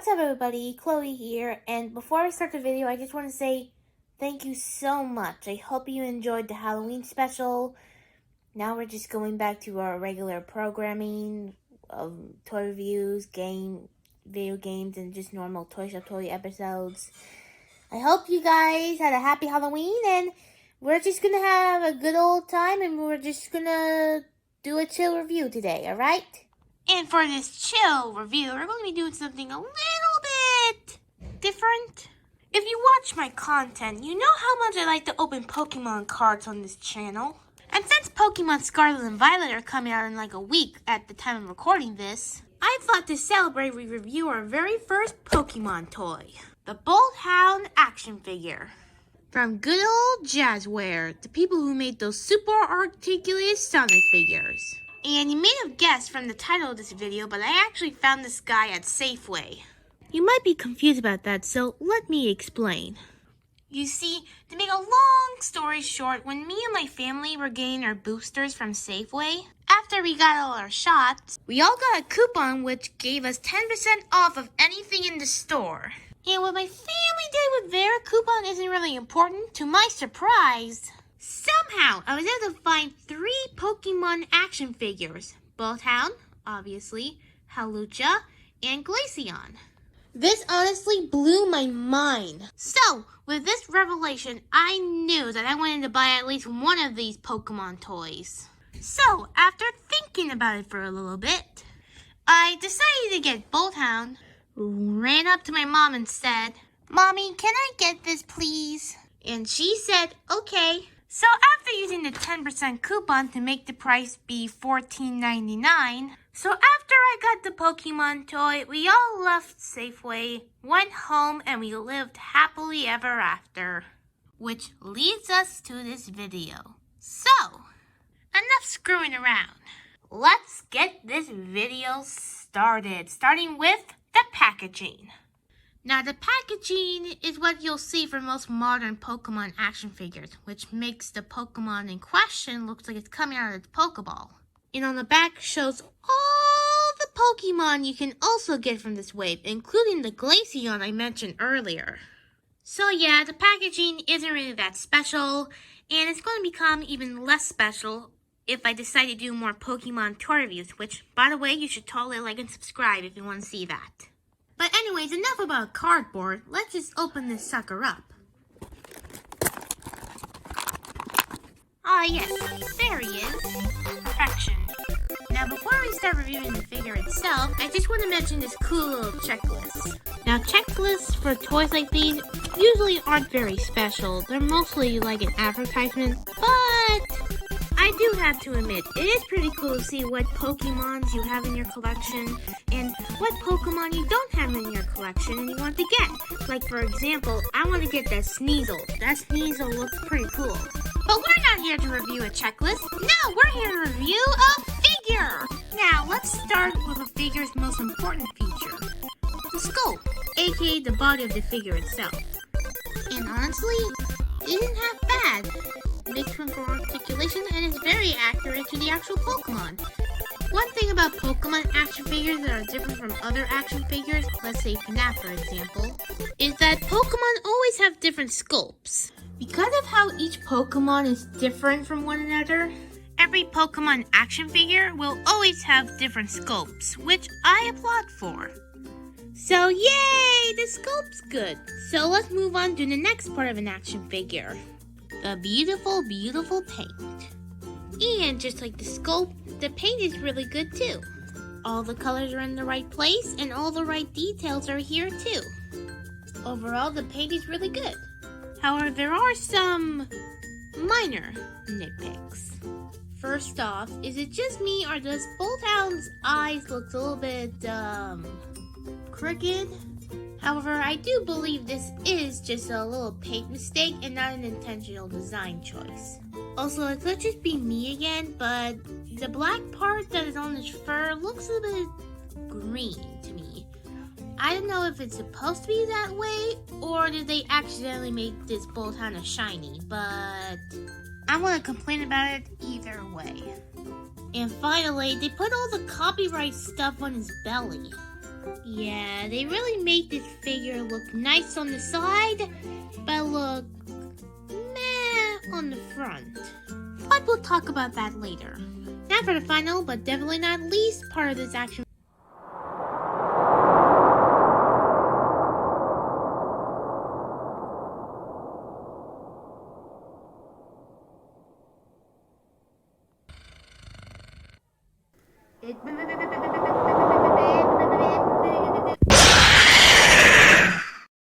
What's up everybody, Chloe here, and before I start the video, I just want to say thank you so much. I hope you enjoyed the Halloween special. Now we're just going back to our regular programming of toy reviews, video games, and just normal Toy Shop Toy episodes. I hope you guys had a happy Halloween, and we're just going to have a good old time, and we're just going to do a chill review today, alright? And for this chill review, we're going to be doing something a little bit different. If you watch my content, you know how much I like to open Pokemon cards on this channel. And since Pokemon Scarlett and Violet are coming out in like a week at the time of recording this, I thought to celebrate we review our very first Pokemon toy, the Boltund action figure. From good old Jazzware, the people who made those super articulated Sonic figures. And you may have guessed from the title of this video, but I actually found this guy at Safeway. You might be confused about that, so let me explain. You see, to make a long story short, when me and my family were getting our boosters from Safeway, after we got all our shots, we all got a coupon which gave us 10% off of anything in the store. And what my family did with their coupon isn't really important. To my surprise, somehow, I was able to find 3 Pokemon action figures. Boltund, obviously, Hawlucha, and Glaceon. This honestly blew my mind. So, with this revelation, I knew that I wanted to buy at least one of these Pokemon toys. So, after thinking about it for a little bit, I decided to get Boltund, ran up to my mom and said, "Mommy, can I get this please?" And she said, "Okay." So after using the 10% coupon to make the price be $14.99, so after I got the Pokemon toy, we all left Safeway, went home, and we lived happily ever after. Which leads us to this video. So, enough screwing around. Let's get this video started, starting with the packaging. Now, the packaging is what you'll see for most modern Pokemon action figures, which makes the Pokemon in question look like it's coming out of its Pokeball. And on the back shows all the Pokemon you can also get from this wave, including the Glaceon I mentioned earlier. So yeah, the packaging isn't really that special, and it's going to become even less special if I decide to do more Pokemon toy reviews, which, by the way, you should totally like and subscribe if you want to see that. But anyways, enough about cardboard. Let's just open this sucker up. Ah yes, there he is. Perfection. Now before we start reviewing the figure itself, I just want to mention this cool little checklist. Now checklists for toys like these usually aren't very special. They're mostly like an advertisement, but I do have to admit, it is pretty cool to see what Pokemons you have in your collection and what Pokemon you don't have in your collection and you want to get. Like, for example, I want to get that Sneasel. That Sneasel looks pretty cool. But we're not here to review a checklist. No, we're here to review a figure. Now, let's start with a figure's most important feature. The sculpt, aka the body of the figure itself. And honestly, it isn't half bad. Makes room for articulation and is very accurate to the actual Pokemon. One thing about Pokemon action figures that are different from other action figures, let's say FNAF for example, is that Pokemon always have different sculpts. Because of how each Pokemon is different from one another, every Pokemon action figure will always have different sculpts, which I applaud for. So yay, the sculpt's good. So let's move on to the next part of an action figure. The beautiful, beautiful paint. And just like the sculpt, the paint is really good too. All the colors are in the right place and all the right details are here too. Overall, the paint is really good. However, there are some minor nitpicks. First off, is it just me or does Boltund's eyes look a little bit, crooked? However, I do believe this is just a little paint mistake and not an intentional design choice. Also, it could just be me again, but the black part that is on his fur looks a bit green to me. I don't know if it's supposed to be that way, or did they accidentally make this Boltund a shiny, but I want to complain about it either way. And finally, they put all the copyright stuff on his belly. Yeah, they really made this figure look nice on the side, but look meh on the front. But we'll talk about that later. Now for the final, but definitely not least part of this action.